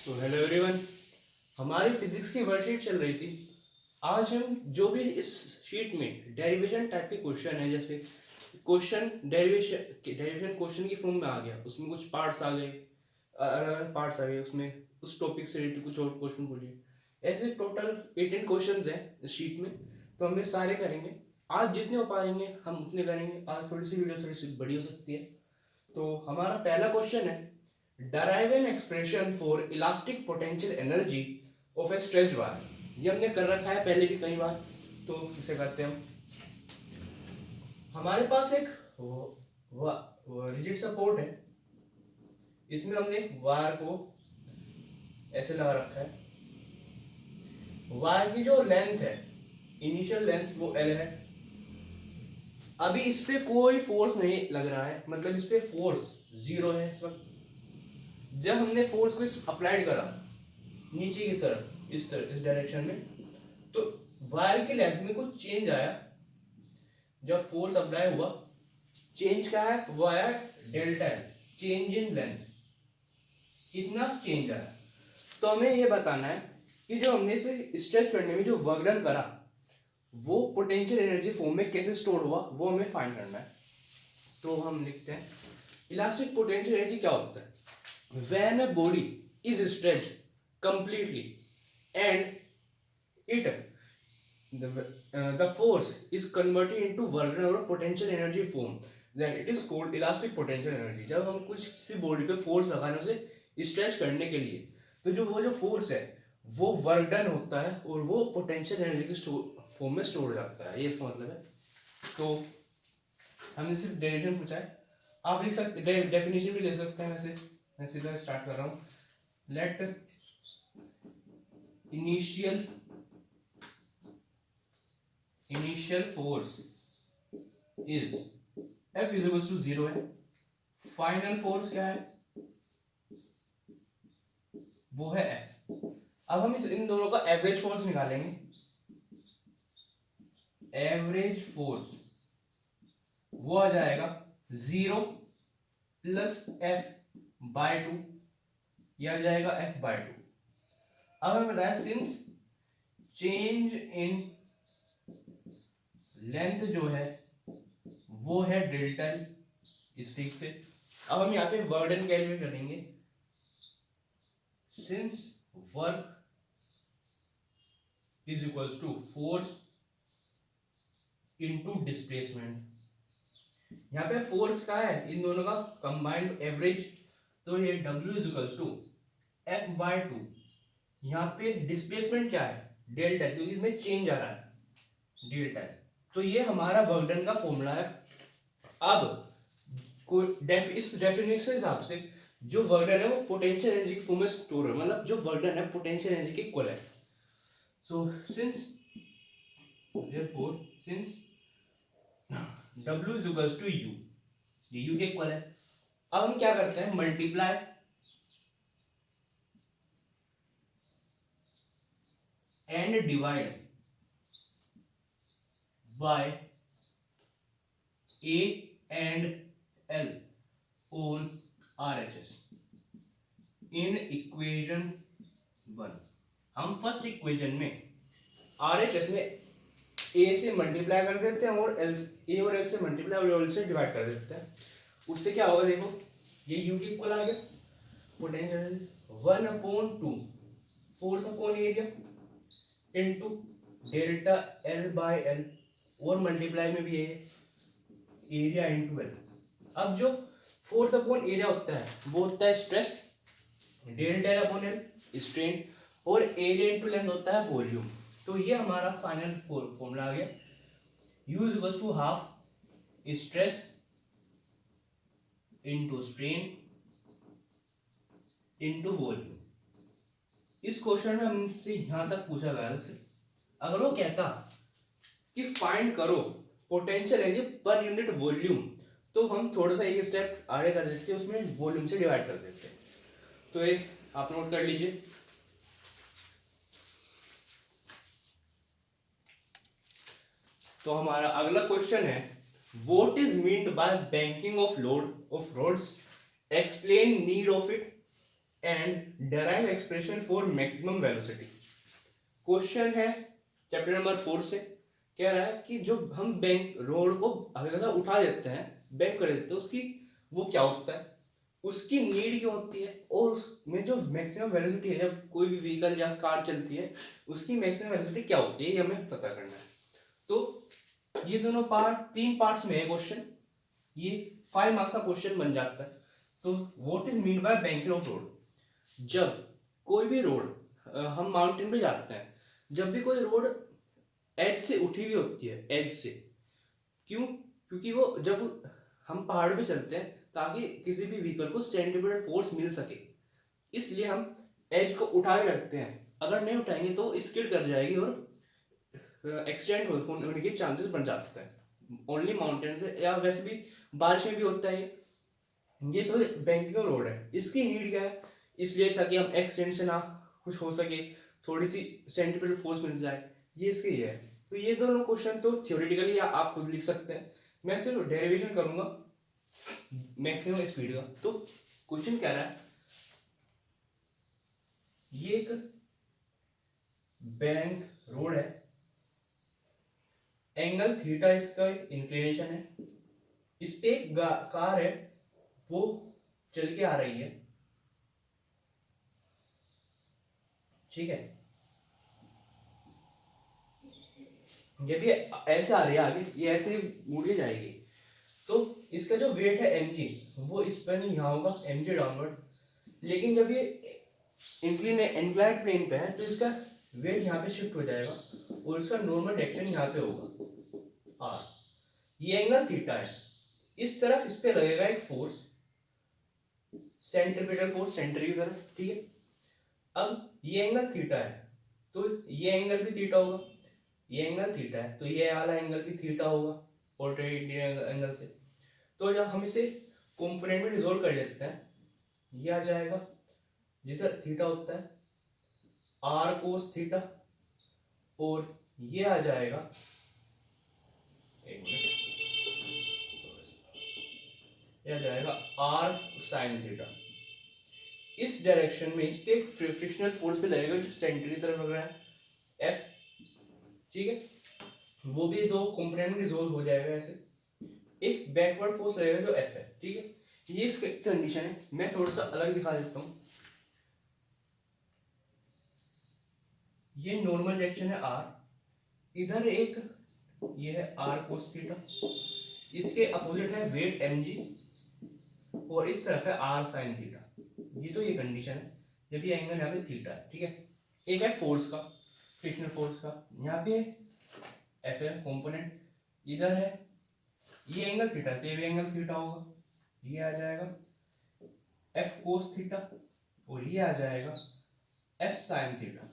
तो hello everyone, हमारी physics की वर्कशीट चल रही थी। आज हम जो भी इस शीट में डेरिवेशन टाइप के क्वेश्चन है, जैसे क्वेश्चन डेरिवेशन क्वेश्चन की फॉर्म में आ गया, उसमें कुछ पार्ट्स आ गए, अलग अलग पार्ट्स आ गए, उसमें उस टॉपिक से रिलेटेड कुछ और क्वेश्चन पूछिए। ऐसे टोटल 18 क्वेश्चंस हैं इस शीट में, तो हम ये सारे करेंगे। आज जितने हो पाएंगे हम उतने करेंगे। आज थोड़ी सी वीडियो थोड़ी सी बड़ी हो सकती है। तो हमारा पहला क्वेश्चन है, derive an expression for elastic potential energy of a stretched wire। ये हमने कर रखा है पहले भी कई बार, तो इसे करते हैं हम। हमारे पास एक रिजिड सपोर्ट है, इसमें हमने वायर को ऐसे लगा रखा है। वायर की जो लेंथ है, इनिशियल लेंथ वो L है। अभी इस पे कोई फोर्स नहीं लग रहा है, मतलब इस पे फोर्स जीरो है इस वक्त। जब हमने फोर्स को अप्लाइड करा नीचे की तरफ, इस तरह इस डायरेक्शन में, तो वायर की लेंथ में कुछ चेंज आया। जब फोर्स अप्लाई हुआ, चेंज क्या है, वो आया delta L, change in length, इतना चेंज आया। तो हमें ये बताना है कि जो हमने इसे स्ट्रेच करने में जो वर्क डन करा, वो पोटेंशियल एनर्जी फॉर्म में कैसे स्टोर हुआ, वो हमें फाइंड करना है। तो हम लिखते हैं, इलास्टिक पोटेंशियल एनर्जी क्या होता है, when a body is stretched completely and it the force is converted into work done or potential energy form, then it is called elastic potential energy। जब हम कुछ किसी बॉडी पे फोर्स लगाने उसे स्ट्रेच करने के लिए, तो जो फोर्स है वो वर्क डन होता है और वो पोटेंशियल एनर्जी के फॉर्म में स्टोर हो जाता है, ये इसका मतलब है। तो हमने सिर्फ डेरिवेशन पूछा है, आप लिख सकते डेफिनेशन भी ले सकते हैं। वैसे मैं सीधा स्टार्ट कर रहा हूँ। Let initial initial force is F is equals to 0 है। फाइनल फोर्स क्या है, वो है F। अब हम इन दोनों का एवरेज फोर्स निकालेंगे। एवरेज फोर्स वो आ जाएगा 0 प्लस F/2, यह आ जाएगा F/2। अब हमें बताया सिंस चेंज इन लेंथ जो है वो है डेल्टा L, इस फिक्स से। अब हम यहाँ पे वर्क डन कैलकुलेट करेंगे। Since work is equals to force into displacement. यहाँ पे फोर्स का है इन दोनों का कंबाइंड एवरेज, तो ये W is equals to F/2। यहाँ पे डिस्प्लेसमेंट क्या है, डेल्टा, क्योंकि इसमें चेंज आ रहा है डेल्टा। तो ये हमारा वर्क डन का फॉर्मूला है। अब इस डेफिनेशन के हिसाब से जो वर्क डन है वो पोटेंशियल एनर्जी की फॉर्म में स्टोर है, मतलब जो वर्क डन है पोटेंशियल एनर्जी के इक्वल है। So since therefore since W is equals to U, ये U के इक्वल है। अब हम क्या करते हैं, multiply and divide by A and L on RHS in equation 1। हम फर्स्ट इक्वेशन में RHS में A से मल्टीप्लाई कर देते हैं और A और L से मल्टीप्लाई और L से डिवाइड कर देते हैं। उससे क्या होगा, देखो ये U के इक्वल आ गया, potential 1/2 force upon area into delta L/L, और मल्टीप्लाई में भी है एरिया इनटू L। अब जो फोर्स अपॉन एरिया होता है वो होता है stress, delta L upon L strain, और एरिया इनटू लेंथ होता है वॉल्यूम। तो ये हमारा फाइनल फॉर्मूला आ गया, U is equal to half stress into strain into volume. इस क्वेश्चन में हमसे यहां तक पूछा गया था। अगर वो कहता कि फाइंड करो potential energy per unit volume, तो हम थोड़ा सा एक स्टेप आगे कर देते, उसमें वॉल्यूम से डिवाइड कर देते। तो ये आप नोट कर लीजिए। तो हमारा अगला क्वेश्चन है, what is meant by banking of load of roads, explain need of it. And derive expression for maximum velocity. Question है चैप्टर नंबर 4 से, कह रहा है कि जो हम बैंक रोड को हल्का उठा देते हैं, बैंक कर देते हैं, उसकी वो क्या होता है, उसकी नीड क्या होती है, और उसमें जो मैक्सिमम वेलोसिटी है जब कोई भी व्हीकल या कार चलती है उसकी मैक्सिमम वेलोसिटी क्या होती है, ये हमें पता करना है। तो ये दोनों पार्ट 3 पार्ट्स में है क्वेश्चन, ये 5 मार्क्स का क्वेश्चन बन जाता है। तो what is mean by banking of road, जब कोई भी रोड हम माउंटेन पे जाते हैं, जब भी कोई रोड एज से उठी हुई होती है, एज से, क्यों, क्योंकि वो जब हम पहाड़ पे चलते हैं ताकि किसी भी व्हीकल को सेंट्रीपिटल फोर्स मिल सके, इसलिए हम एज को उठा के रखते हैं। अगर नहीं उठाएंगे तो स्किड कर जाएगी और एक्सीडेंट होने के चांसेस बन जाते हैं। ओनली माउंटेन पे या वैसे भी बारिश में भी होता है। ये तो बैंकिंग रोड है, इसकी नीड क्या है, इसलिए ताकि हम एक्सीडेंट से ना कुछ हो सके, थोड़ी सी सेंट्रीपिटल फोर्स मिल जाए, ये इसके ये है। तो ये दोनों क्वेश्चन तो थियोरेटिकली या आप खुद लिख सकते हैं, मैं सिर्फ डेरिवेशन करूंगा मैक्सिमम स्पीड का। तो क्वेश्चन कह रहा है ये एक बैंक रोड है, एंगल थीटा इसका इंक्लिनेशन है, इस पे एक कार है वो चल के आ रही है, ठीक है, ये भी ऐसे आ रही है आगे, ये ऐसे मुड़ के जाएगी। तो इसका जो वेट है mg, वो इस पर नहीं यहाँ होगा, mg डाउनवर्ड, लेकिन जब ये इंक्लाइंड प्लेन पे है तो इसका वेट यहाँ पे शिफ्ट हो जाएगा और इसका नॉर्मल डायरेक्शन यहाँ पे होगा r। ये एंगल थीटा है, इस तरफ इस पे लगेगा एक फोर्स, सेंट्रीपिटल फोर्स सेंटर की तरफ, ठीक है। अब ये एंगल थीटा है तो ये एंगल भी थीटा होगा, ये एंगल थीटा है तो ये वाला एंगल भी थीटा होगा ऑल्टरनेट एंगल से। तो जब हम इसे कंपोनेंट में रिजोल्व कर लेते हैं, ये आ जाएगा जिधर थीटा होता है r कोस थीटा, और ये आ जाएगा, एक मिनट, ये आ जाएगा r साइन थीटा। इस डायरेक्शन में इस पे एक फ्रिक्शनल फोर्स भी लगेगा जो सेंटर की तरफ लग रहा है F, ठीक है, वो भी दो कंपोनेंट में रिजोल्व हो जाएगा ऐसे। एक बैकवर्ड फोर्स लगेगा जो F है, ठीक है। ये इसकी कंडीशन है, मैं थोड़ा सा अलग दिखा देता हूँ। ये नॉर्मल डायरेक्शन है r, इधर एक ये है r cos थीटा, इसके अपोजिट है वेट mg, और इस तरफ है r sin थीटा। ये तो ये कंडीशन है जब ये एंगल यहाँ पे थीटा है, ठीक है। एक है फोर्स का, फ्रिक्शनल फोर्स का, यहाँ पे F है कंपोनेंट, इधर है ये एंगल थीटा, तो ये भी एंगल थीटा होगा, ये आ जाएगा F cos थीटा, और ये आ जाएगा F sin थीटा।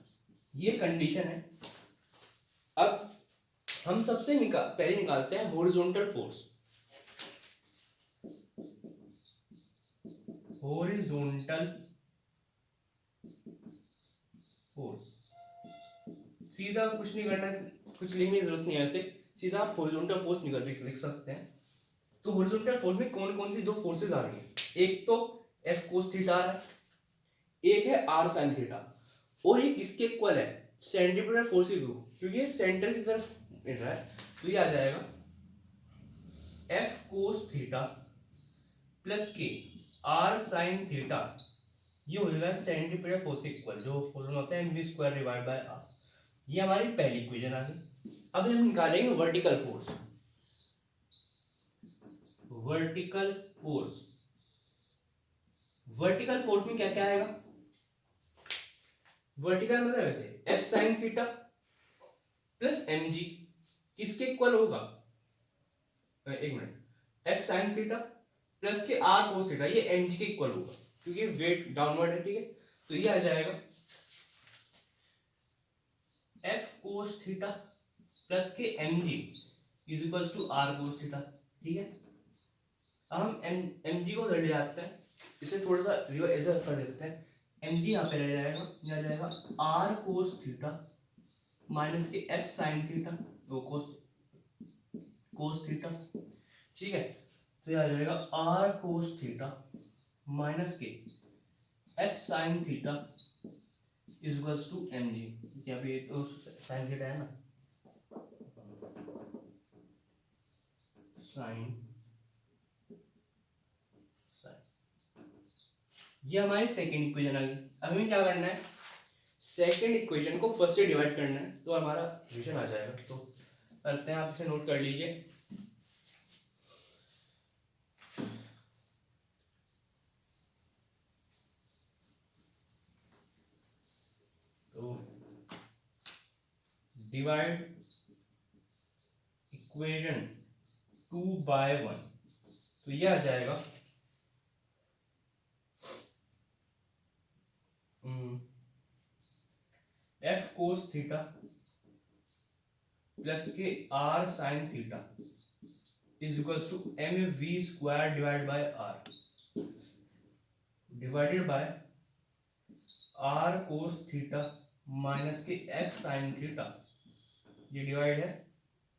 ये कंडीशन है। अब हम सबसे पहले निकालते हैं हॉरिजॉन्टल फोर्स, हॉरिजॉन्टल फोर्स, सीधा कुछ नहीं करना, कुछ लिखने की जरूरत नहीं है, ऐसे सीधा आप हॉरिजॉन्टल फोर्स लिख सकते हैं। तो हॉरिजॉन्टल फोर्स में कौन कौन सी दो फोर्सेस आ रही है, एक तो F cos थीटा आ रहा है, एक है R sin थीटा, और ये किसके इक्वल है, सेंट्रीपिटल फोर्स के इक्वल, क्योंकि ये सेंटर की तरफ मिल रहा है। तो ये आ जाएगा F cos थीटा प्लस के R sin थीटा, ये हो जाएगा सेंट्रीपिटल फोर्स के इक्वल, जो फॉर्मूला होता है mv square divide bye r। ये हमारी पहली इक्वेशन आ गई। अब हम निकालेंगे vertical force, vertical force, vertical force में क्या क्या आएगा, वर्टिकल मतलब ऐसे F sin theta plus mg किसके इक्वल होगा, एक minute, F sin theta plus के R cos थीटा, ये mg के इक्वल होगा क्योंकि वेट डाउनवर्ड है, ठीक है। तो ये आ जाएगा F cos theta plus K mg is equals to R cos theta, ठीक है। अब हम mg को ले जाते हैं, इसे थोड़ा सा रिवर्स कर देते हैं, mg यहाँ पे रह जाएगा, ये आ जाएगा R cos theta minus K F sin theta, तो cos थीटा, ठीक है। तो ये आ जाएगा R cos theta minus K S sine theta is equals to M G. यहाँ पे तो साइन थीटा है ना, साइन ये हमारी सेकेंड इक्वेशन आ गई। अब हमें क्या करना है, सेकेंड इक्वेशन को फर्स्ट से डिवाइड करना है, तो हमारा इक्वेशन आ जाएगा। तो करते हैं, आप इसे नोट कर लीजिए। तो डिवाइड इक्वेशन 2/1, तो ये आ जाएगा F cos theta plus K R sine theta is equals to M V square divide by R divided by R cos theta minus के एफ साइन थीटा, ये डिवाइड है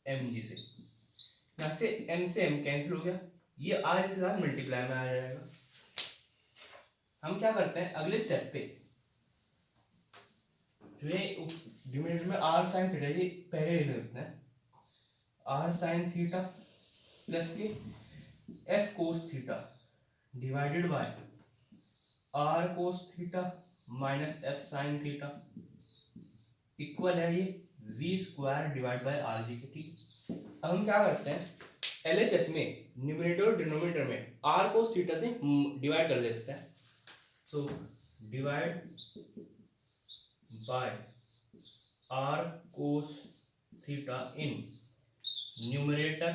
एम जी से। यहाँ से एम कैंसिल हो गया, ये are के साथ मल्टीप्लाई में आ जाएगा। हम क्या करते हैं अगले स्टेप पे, जो ये डिनोमिनेटर में आर साइन थीटा ये पहले लिख लेते हैं, R sine theta plus K F cos theta divided by R cos theta minus F sine theta equal है ये V square divide by R G के। ठीक, अब हम क्या करते हैं एलएचएस में न्यूमरेटर और डिनोमिनेटर में आर कोस थीटा से डिवाइड कर देते हैं। So divide by R cos theta in numerator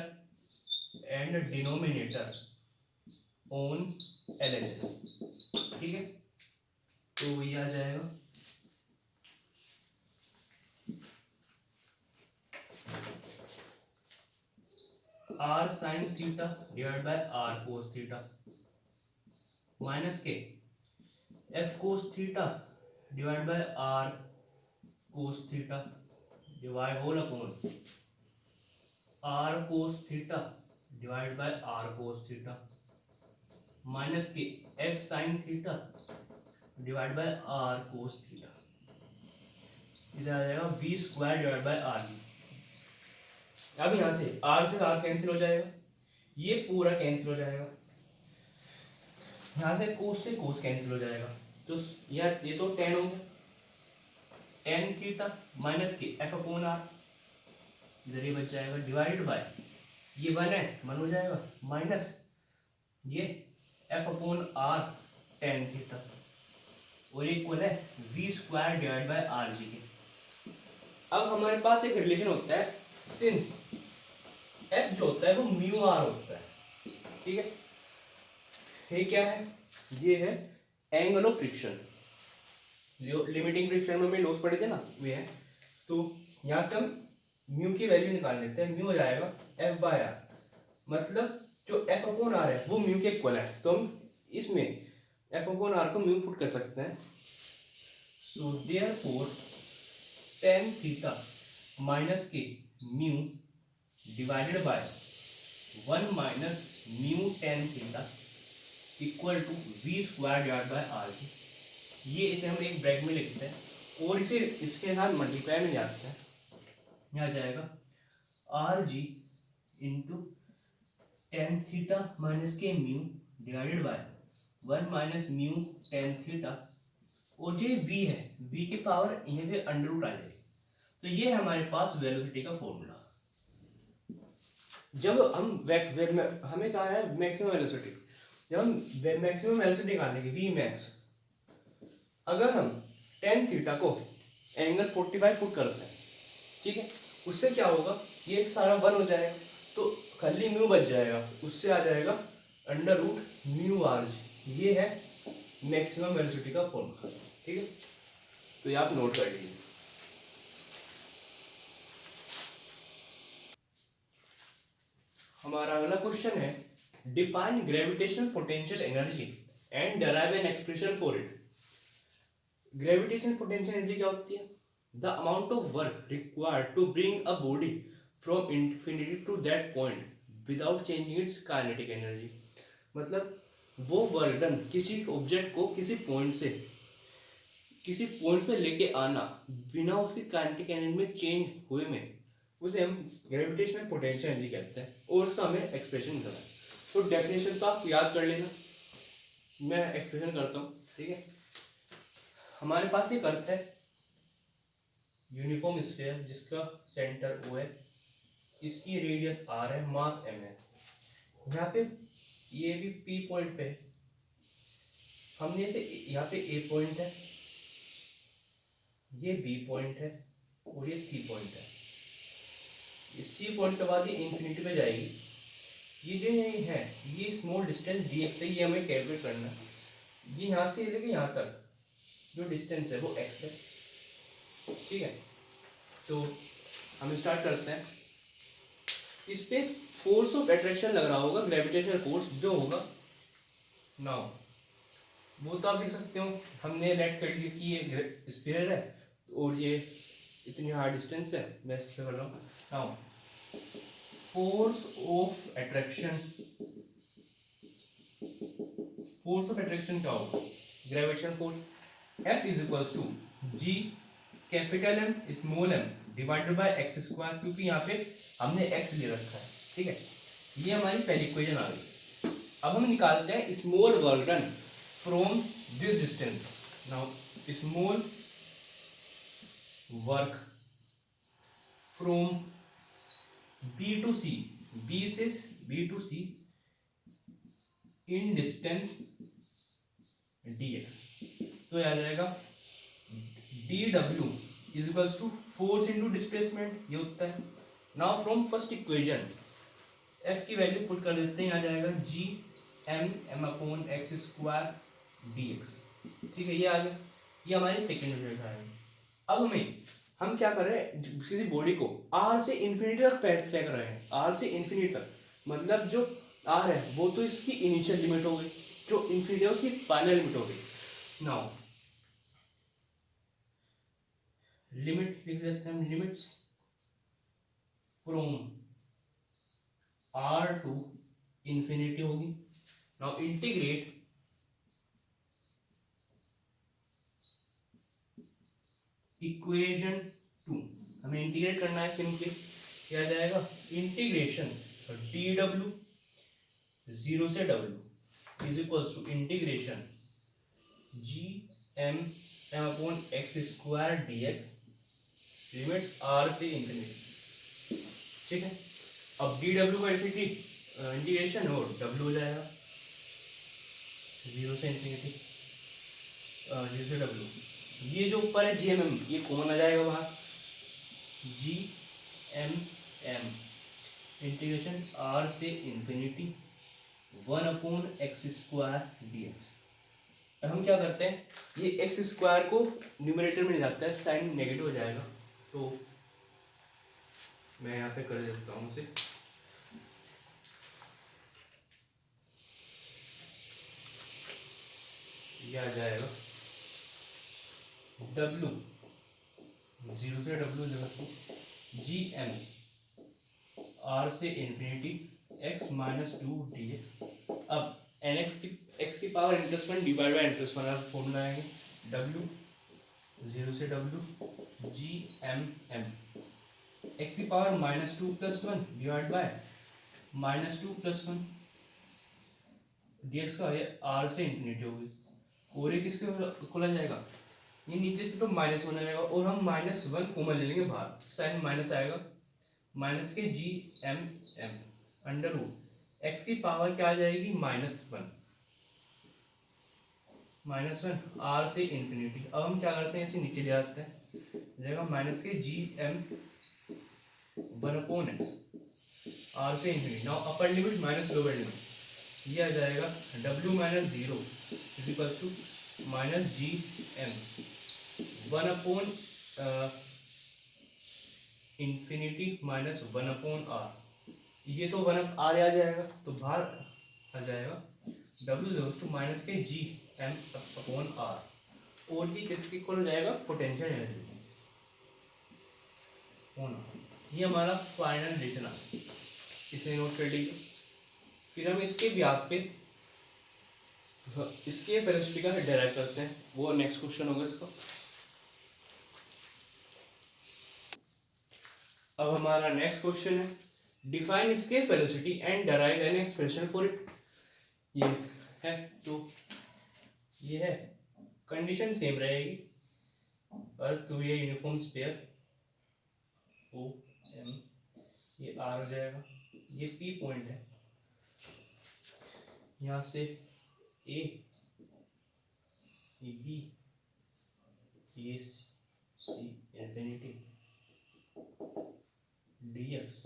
and denominator on LHS. ठीक है, तो ये आ जाएगा R sine theta divide by R cos theta minus के F cos theta divide by R cos theta divide whole upon R cos theta divide by R cos theta minus के F sine theta divide by R cos theta, इधर आ जाएगा B square divide by R B. अब यहाँ से are cancel हो जाएगा, ये पूरा कैंसिल हो जाएगा, यहाँ से कोस कैंसिल हो जाएगा, तो ये तो टेन हो गया, टेन थीटा माइनस के एफ अपॉन आर, इधर ये बच जाएगा डिवाइडेड बाय ये वन है वन हो जाएगा माइनस ये F upon R tan theta और इक्वल है V square divide by R G के। अब हमारे पास एक रिलेशन होता है, सिंस एफ जो होता है वो म्यू आर होता है। ठीक है, ये क्या है, ये है एंगल ऑफ फ्रिक्शन, जो लिमिटिंग फ्रिक्शन में लॉस पड़े थे ना वे है। तो यहाँ से हम म्यू की वैल्यू निकाल लेते हैं, म्यू हो जाएगा एफ बाय आर, मतलब जो एफ अपॉन आर है वो म्यू के इक्वल है, तो हम इसमें एफ अपॉन आर को म्यू पुट कर सकते हैं। So therefore tan theta minus के mu divided by 1 minus mu tan theta equal to V square divide by R G. ये इसे हम एक ब्रैकेट में लिखते हैं और इसे इसके साथ मल्टीप्लाई में जाते हैं, यहाँ जाएगा R G into tan theta minus के mu divided by 1 minus mu tan theta और जो v है v के पावर यहाँ पे अंडर रूट आ जाएगी। तो ये है हमारे पास वेलोसिटी का फॉर्मूला। जब हम हमें कहा है मैक्सिमम वेलोसिटी, जब हम मैक्सिमम वेलोसिटी निकालेंगे v मैक्स, अगर हम tan थीटा को एंगल 45 पुट करते हैं, ठीक है, उससे क्या होगा ये सारा वन हो जाएगा, तो खाली म्यू बच जाएगा, उससे आ जाएगा under root mu R G. ये है मैक्सिमम वेलोसिटी का फॉर्मूला। ठीक है, तो ये आप नोट कर लीजिए। हमारा अगला क्वेश्चन है define gravitational potential energy and derive an expression for it. Gravitational potential energy क्या होती है, the amount of work required to bring a body from infinity to that point without changing its kinetic energy. मतलब वो work done किसी object को किसी point पे लेके आना बिना उसकी काइनेटिक एनर्जी में चेंज हुए में, उसे हम ग्रेविटेशनल पोटेंशियल एनर्जी कहते हैं और उसका हमें एक्सप्रेशन करना है। तो डेफिनेशन तो आप याद कर लेना, मैं एक्सप्रेशन करता हूँ, ठीक है। हमारे पास एक अर्थ है, यूनिफॉर्म स्फीयर जिसका सेंटर O है, इसकी रेडियस R है, मास M है। यहाँ पे ये भी P पॉइंट पे है, हमने इसे यहाँ पे A पॉइंट है, ये B पॉइंट है और ये C पॉइंट है। ये C पॉइंट के बाद ये इंफिनिटी पे जाएगी। ये जो ये है ये स्मॉल डिस्टेंस dx है, ये हमें कैलकुलेट करना है। ये यहाँ से लेके यहाँ तक जो डिस्टेंस है वो x है, ठीक है। तो हम स्टार्ट करते हैं। इस पे फोर्स ऑफ अट्रैक्शन लग रहा होगा, ग्रेविटेशनल फोर्स जो होगा नाउ, वो तो आप देख सकते हो, हमने लेट कर लिया कि ये स्फीयर है और ये इतनी हार्ड डिस्टेंस है, मैं इस पे कर रहा हूँ नाउ। फोर्स ऑफ अट्रैक्शन क्या होगा, gravitational force F is equals to G capital M small m divided by x square, क्योंकि यहाँ पे हमने x ले रखा है, ठीक है। ये हमारी पहली इक्वेशन आ गई। अब हम निकालते हैं small work done from this distance. Now small work from B to C, B to C in distance dx, तो आ जाएगा dw is equals to force into displacement, ये होता है। Now from first equation f की value put कर देते हैं, आ जाएगा g m upon x square dx, ठीक है। ये आ गया, ये हमारी सेकंड इक्वेशन है। अब हम क्या कर रहे हैं, किसी बॉडी को r से इंफिनिटी तक फेंक रहे हैं, r से इंफिनिटी तक, मतलब जो r है वो तो इसकी इनिशियल लिमिट हो गई, जो इंफिनिटी है उसकी फाइनल लिमिट हो गई। नाउ लिमिट लिख देते हैं, limits from r to infinity होगी। नाउ इंटीग्रेट इक्वेशन 2, हमें इंटीग्रेट करना है, सिंपली क्या जाएगा इंटीग्रेशन dw 0 से w is equals to integration g m upon x square dx limits r से इंफिनिटी, ठीक है। अब dw का इंटीग्रेशन और w हो जाएगा 0 से इंफिनिटी 0 से w, ये जो ऊपर है gmm ये कॉमन आ जाएगा बाहर, gmm इंटीग्रेशन r से infinity 1 upon x square dx। अब हम क्या करते हैं, ये एक्स स्क्वायर को न्यूमरेटर में ले जाता है, साइन नेगेटिव हो जाएगा, तो मैं यहाँ पे कर देता हूँ उसे, ये आ जाएगा w 0 से w जी एम r से इंफिनिटी x माइनस 2 dx। अब एन एक्स की power n+1 divide by n+1 आप फॉर्मूला आएंगे, w 0 से w G M M X की पावर -2+1 डिवाइड बाय -2+1 dx का, ये r से इंफिनिटी होगी और ये किसके इक्वल आ जाएगा, ये नीचे से तो -1 आ जाएगा और हम -1 कॉमन ले लेंगे बाहर, साइन माइनस आएगा, माइनस के G M M under root X की पावर क्या आ जाएगी -1 आर से इंफिनिटी। अब हम क्या करते हैं, इसे नीचे ले आते हैं, जाएगा माइनस के जी एम 1/x आर से infinity. Now upper limit minus lower limit, ये आ जाएगा w minus 0 is equals to minus G M 1 infinity minus 1/r, ये तो 1 r आ जाएगा तो बाहर आ जाएगा w इक्वल्स टू माइनस के जी एम अपॉन आर, और ये किसके इक्वल हो जाएगा पोटेंशियल एनर्जी होना। ये हमारा फाइनल रिलेशन आ, इसे नोट कर लीजिए। फिर हम इसके व्याप पे इसके वेलोसिटी का डेराइव करते हैं, वो नेक्स्ट क्वेश्चन होगा इसका। अब हमारा नेक्स्ट क्वेश्चन है, define escape velocity and derive an expression for it। ये है, तो ये है, कंडीशन सेम रहेगी, और तो ये यूनिफॉर्म स्फीयर ओ एम, ये आर हो जाएगा, ये पी पॉइंट है, यहाँ से ए, ये बी, ये सी इंफिनिटी, डी एक्स,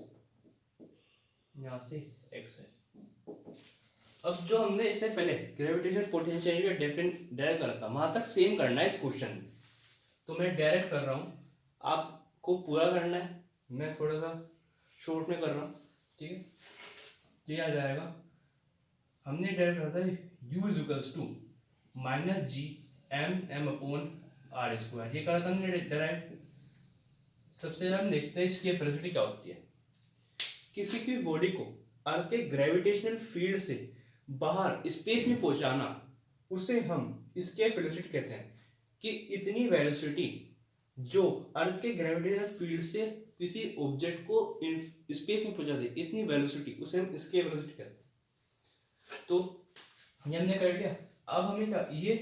यहाँ से एक्स है। अब जो हमने इससे पहले ग्रेविटेशन पोटेंशियल का डायरेक्ट करा था, वहां तक सेम करना है इस क्वेश्चन में। तो मैं डायरेक्ट कर रहा हूँ, आपको पूरा करना है, मैं थोड़ा सा शॉर्ट में कर रहा हूँ, ठीक है। ये आ जाएगा, हमने डायरेक्ट करा था u equals to minus G M upon R square, ये करा था हमने डायरेक्ट। सबसे पहले हम देखते हैं इसकी वेलोसिटी क्या होती है। किसी की बॉडी को अर्थ के ग्रेविटेशनल फील्ड से बाहर स्पेस में पहुंचाना, उसे हम एस्केप वेलोसिटी कहते हैं। कि इतनी वेलोसिटी जो अर्थ के ग्रेविटेशनल फील्ड से किसी ऑब्जेक्ट को स्पेस में पहुंचा दे, इतनी वेलोसिटी, उसे हम एस्केप वेलोसिटी कहते हैं। तो ये हमने कर लिया। अब हमें क्या, ये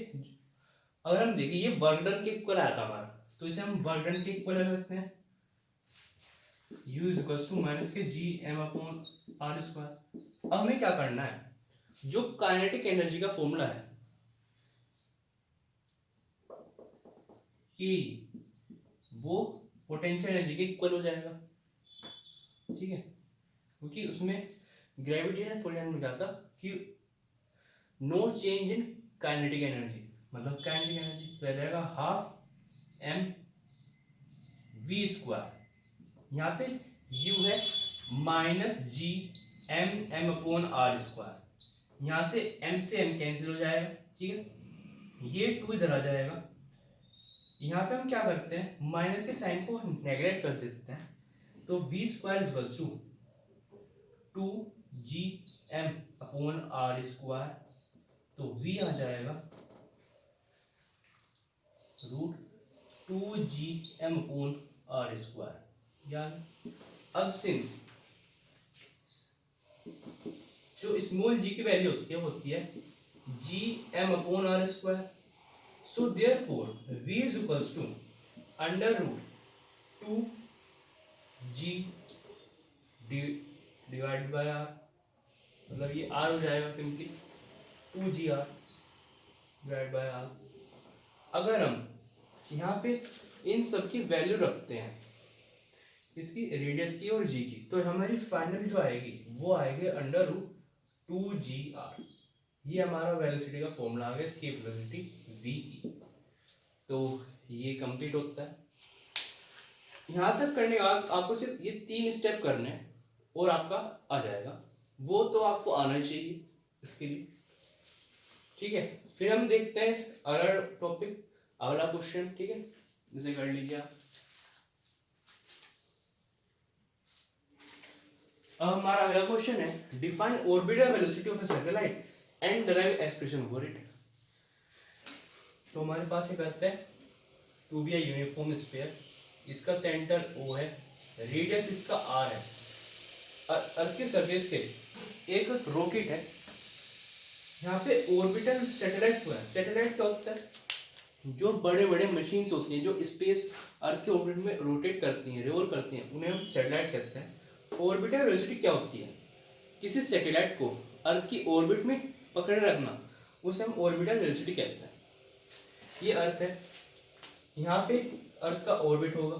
अगर हम देखें, ये वर्क डन के इक्वल आया था हमारा, तो इसे हम वर्क डन के इक्वल रख सकते हैं, u is equal to minus के G M upon R square. अब हमें क्या करना है, जो काइनेटिक एनर्जी का फॉर्मूला है कि वो पोटेंशियल एनर्जी के इक्वल हो जाएगा, ठीक है। क्योंकि उसमें ग्रेविटेशनल फोर्स में क्या था कि no change in kinetic energy, मतलब काइनेटिक एनर्जी रह जाएगा हाफ एम वी स्क्वायर, यहाँ पे u है minus G M upon R square, यहाँ से m कैंसिल हो जाएगा, ठीक है। ये 2 इधर आ जाएगा। यहाँ पे हम क्या करते हैं, माइनस के साइन को नेग्लेक्ट कर देते हैं, तो v square equals to 2 G M upon R square, तो v आ जाएगा root 2 g m upon R square. यानी अब सिंस जो स्मॉल g की वैल्यू होती है G M upon R square, so therefore v is equals to under root 2g divide by R, मतलब ये r हो जाएगा simply 2gr divide by are. अगर हम यहाँ पे इन सब की वैल्यू रखते हैं, इसकी रेडियस की और g की, तो हमारी फाइनल जो आएगी वो आएगी अंडर रूट 2gr। ये हमारा वेलोसिटी का फॉर्मूला आ गया, इसकी वेलोसिटी ve। तो ये कंप्लीट होता है। यहाँ तक करने के बाद आपको सिर्फ ये 3 स्टेप करने हैं और आपका आ जाएगा, वो तो आपको आना ही चाहिए इसके लिए, ठीक है। फिर हम देखते हैं इस अगला टॉपिक, अगला क्वेश्चन, ठीक है, इसे कर लीजिए आप। अब हमारा अगला क्वेश्चन है, define orbital velocity of a satellite and derive expression for it. तो हमारे पास ये करते हैं, to be a uniform sphere, इसका सेंटर O है, रेडियस इसका R है, अर्थ के सरफेस पे एक रॉकेट है, यहाँ पे ऑर्बिटल सैटेलाइट हुआ है। सैटेलाइट क्या होता है, जो बड़े बड़े मशीन्स होती हैं जो स्पेस अर्थ के ऑर्बिट में रोटेट करती हैं, रिवॉल्व करती हैं, उन्हें हम सैटेलाइट कहते हैं। ऑर्बिटल वेलोसिटी क्या होती है, किसी सैटेलाइट को अर्थ की ऑर्बिट में पकड़े रखना, उसे हम ऑर्बिटल वेलोसिटी कहते हैं। ये अर्थ है, यहाँ पे अर्थ का ऑर्बिट होगा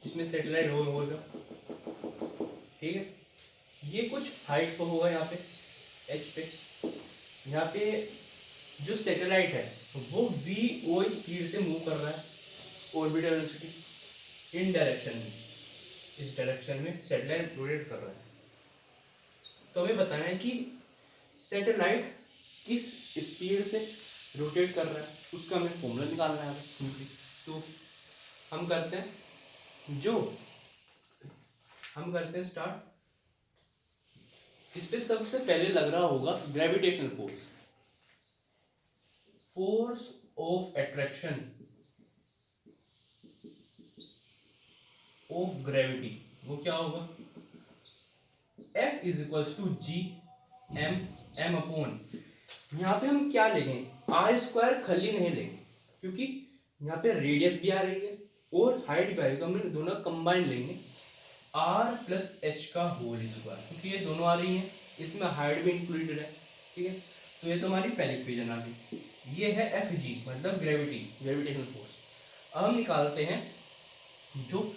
जिसमें सैटेलाइट होगा, ठीक है। ये कुछ हाइट पर होगा, यहाँ पे एच पे, यहाँ पे जो सैटेलाइट है वो वी स्पीड से मूव कर रहा है, ऑर्बिटल वेलोसिटी इन डायरेक्शन में, इस डायरेक्शन में सैटेलाइट रोटेट कर रहा है। तो हमें बताना है कि सैटेलाइट किस स्पीड से रोटेट कर रहा है, उसका हमें फॉर्मूला निकालना है सिंपली। तो हम करते हैं स्टार्ट। इस पे सबसे पहले लग रहा होगा gravitational force, force of attraction of gravity वो क्या होगा, F is equals to G M M upon, यहाँ पे हम क्या लेंगे, आर स्क्वायर खाली नहीं लेंगे क्योंकि यहाँ पे रेडियस भी आ रही है और हाइट भी आ रही है, तो हम दोनों कंबाइन लेंगे आर प्लस एच का होल स्क्वायर, क्योंकि ये दोनों आ रही हैं, इसमें हाइट भी इंक्लूडेड है, ठीक है। तो ये तो हमारी पहली इक्वेशन आ गई, ये है एफ जी मतलब ग्रेविटेशनल फोर्स। अब हम निकालते हैं जो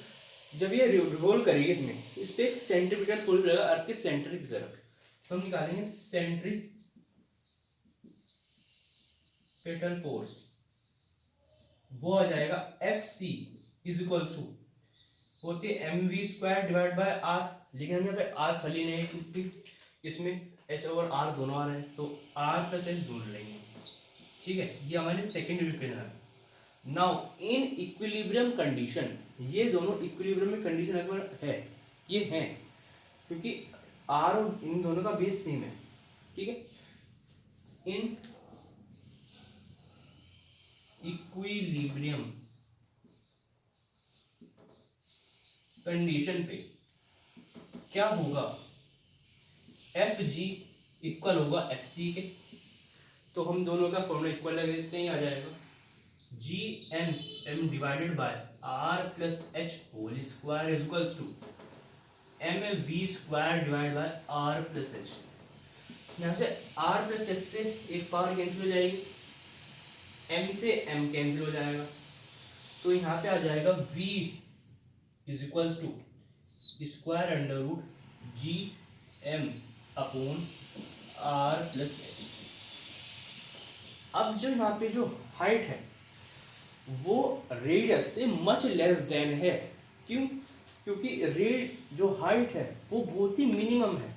जब ये रिवॉल्व करेगी इसमें, इस पे एक सेंट्रीपिटल फोर्स लगेगा अर्थ के सेंटर की तरफ, तो हम निकालेंगे सेंट्रीपिटल फोर्स, वो आ जाएगा F C is equals to होती है M V square divide by R, लेकिन हम यहाँ पे आर खाली नहीं है क्योंकि इसमें एच और आर दोनों आ रहे हैं, तो आर प्लस एच जोड़ लेंगे, ठीक है। ये हमारी सेकेंड इक्वेशन है। नाउ इन इक्विलिब्रियम कंडीशन, ये दोनों इक्विलिब्रियम में कंडीशन अगर है, ये है क्योंकि आर और इन दोनों का बेस सेम है, ठीक है। इन इक्विलिब्रियम कंडीशन पे क्या होगा, एफ जी इक्वल होगा एफ सी के, तो हम दोनों का फॉर्मूला इक्वल लगा देते हैं, आ जाएगा G M M divided by R plus H whole square is equals to M V square divide by R plus H. यहाँ से आर प्लस एच से एक पावर कैंसिल हो जाएगी, एम से एम कैंसिल हो जाएगा, तो यहाँ पे आ जाएगा v is equals to square under root G M upon R plus H. अब जो यहाँ पे जो हाइट है वो रेडियस से मच लेस देन है, क्यों, क्योंकि रेड जो हाइट है वो बहुत ही मिनिमम है,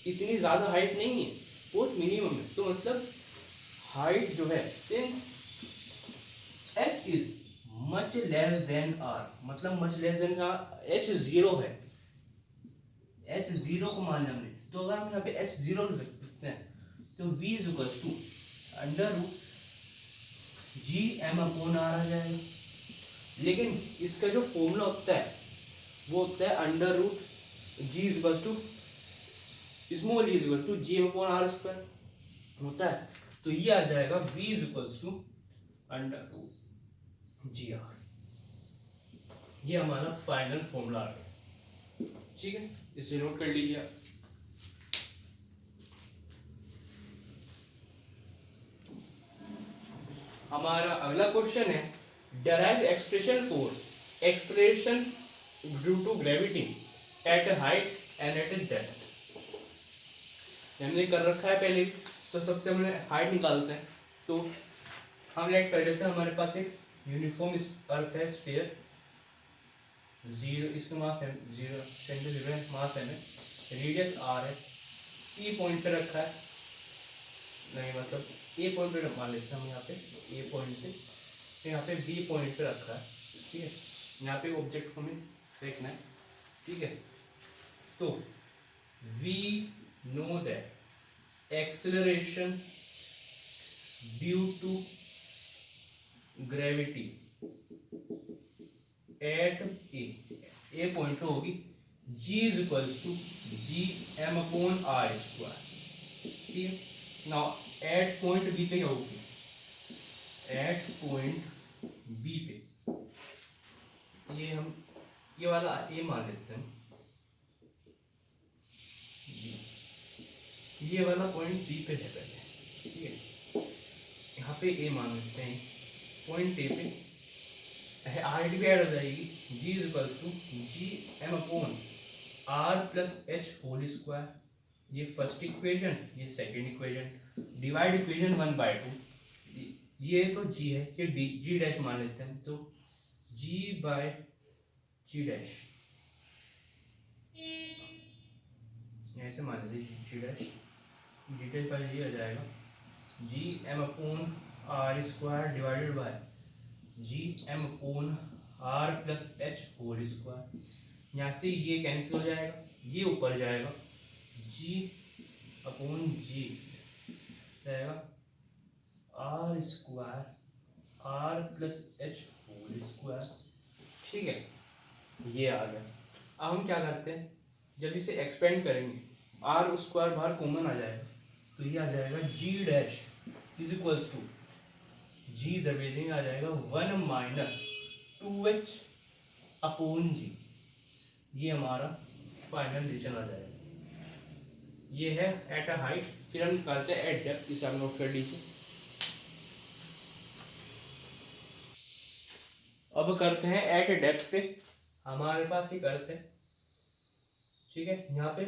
इतनी ज्यादा हाइट नहीं है, बहुत मिनिमम है, तो मतलब हाइट जो है since h is much less than r, मतलब much less than h zero है, h जीरो को मान लिया हमने, तो अगर हम यहाँ पे h जीरो लिखते हैं तो v is equals to under root G M upon R आ जाएगा, लेकिन इसका जो फॉर्मूला होता है वो होता है under root G is equals to small G is equals to G M upon R square होता है, तो ये आ जाएगा v is equals to under root G R, ये हमारा फाइनल फॉर्मूला आ गया, ठीक है, इसे नोट कर लीजिए आप। हमारा अगला क्वेश्चन है derive expression due to gravity at height and at depth. हमने कर रखा है पहले, तो सबसे हमने हाइट निकालते हैं, तो हम लेट कर लेते हैं हमारे पास एक यूनिफॉर्म अर्थ है स्फीयर, जीरो इसका मास है जीरो, सेंटर जीरो है, मास है, रेडियस आर है, ई पॉइंट पे रखा है, नहीं मतलब ए पॉइंट पे मान लेते हैं हम यहाँ पे ए पॉइंट से, तो यहाँ पे बी पॉइंट पे रखा है, ठीक है, यहाँ पे ऑब्जेक्ट को हमें देखना है, ठीक है। तो we know that acceleration due to gravity at a point पे होगी g is equals to G M upon R square, ठीक है। नाउ एट पॉइंट बी पे क्या होगी, एट पॉइंट बी पे ये हम ये वाला ए मान लेते हैं, ये वाला पॉइंट बी पे है पहले, ठीक है, यहाँ पे ए मान लेते हैं, पॉइंट ए पे आर डी ऐड हो जाएगी, G is equal to G M upon R plus H whole square, ये फर्स्ट इक्वेशन, ये सेकंड इक्वेशन, डिवाइड इक्वेशन 1/2, ये तो g है, ये g डैश मान लेते हैं, तो g बाय g डैश ऐसे मान लेते हैं, g डैश बाय ये आ जाएगा G M upon R square divided by G M upon R plus H whole square, यहाँ से ये कैंसिल हो जाएगा, ये ऊपर जाएगा, जी अपॉन जी जाएगा R square R plus H whole square. ठीक है, ये आ गया। अब हम क्या करते हैं, जब इसे एक्सपेंड करेंगे आर स्क्वायर बाहर कॉमन आ जाएगा, तो ये आ जाएगा G dash is equals to जी दरवेदिंग आ जाएगा 1 माइनस 2h अपॉन जी। ये हमारा फाइनल रिजल्ट आ जाएगा। ये है एट अ हाइट, फिर हम निकालते हैं एट डेप्थ, इसे आप नोट कर लीजिए। अब करते हैं एट डेप्थ पे, हमारे पास ही करते हैं। ठीक है, यहाँ पे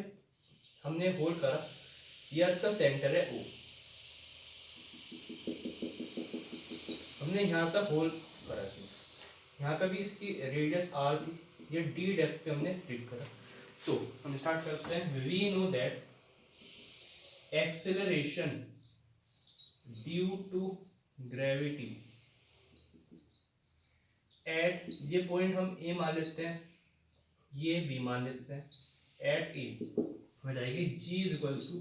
हमने होल्ड करा, ये अर्थ का सेंटर है ओ, हमने यहाँ तक होल्ड करा इसमें, यहाँ पे भी इसकी रेडियस आर थी, ये डी डेप्थ पे हमने ट्रीट करा। तो हम स्टार्ट करते हैं। We know that acceleration due to gravity at, ये पॉइंट हम ए मान लेते हैं, ये बी मान लेते हैं, एट ए हो जाएगी G is equals to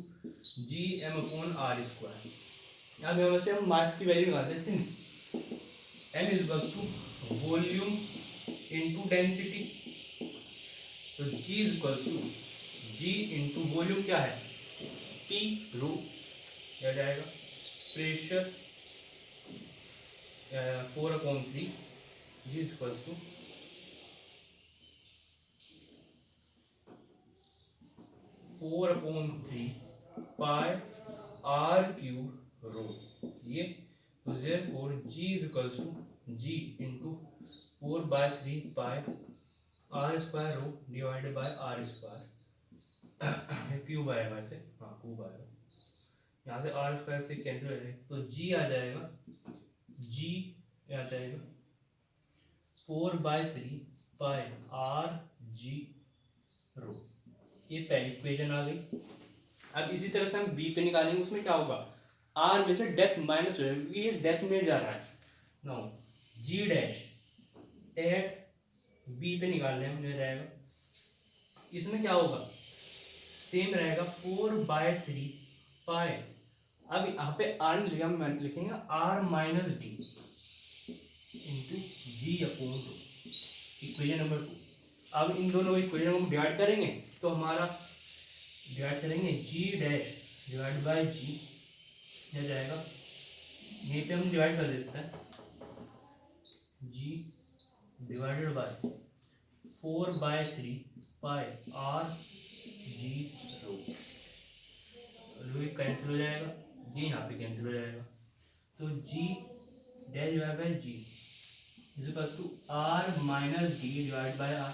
G M upon R square. यहाँ पे से हम मास की वैल्यू निकालते हैं, since M is equals to volume into density, तो G is equals to G into volume क्या है पी रो, क्या जाएगा pressure 4/3 G is equals to 4/3 pi R cube rho, ये तो therefore g is equals to g into 4/3 pi R square rho divided by R square, cube आएगा ऐसे, हाँ cube आएगा, यहाँ से आर स्क्वायर से कैंसिल हो जाएगा, तो g आ जाएगा, g आ जाएगा 4/3 पाई आर जी रो। ये पहली इक्वेशन आ गई। अब इसी तरह से हम बी को निकालेंगे, उसमें क्या होगा आर में से डेप्थ माइनस हो जाएगा, क्योंकि ये डेप्थ में जा रहा है। Now ji dash at B पे निकालने हम ले जाएगा, इसमें क्या होगा सेम रहेगा 4/3 पाई, अब यहाँ पे आर हम लिखेंगे R minus D into G upon two, equation number 2। अब इन दोनों इक्वेशन को डिवाइड करेंगे, तो हमारा डिवाइड करेंगे G dash divide by G क्या जाएगा, यहीं पे हम डिवाइड कर देते हैं, G divided by 4/3 pi R G rho, rho cancel हो जाएगा, जी यहाँ पे कैंसिल हो जाएगा, तो G dash divide by G is equal to R minus D divide by R.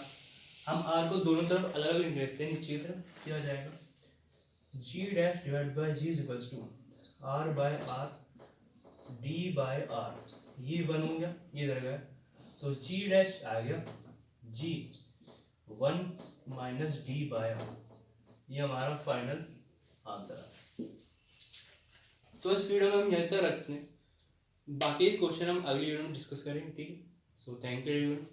हम आर को दोनों तरफ अलग अलग लिखते हैं, नीचे की तरफ क्या हो जाएगा G dash divide by G is equal to R by R D by R, ये 1 हो गया, ये इधर गया, तो जी डैश आ गया जी 1 माइनस डी बाय आर, ये हमारा फाइनल आंसर है। तो इस वीडियो में हम यहीं तक रखते हैं, बाकी क्वेश्चन हम अगली वीडियो में डिस्कस करेंगे। ठीक है, सो थैंक यू एवरीवन।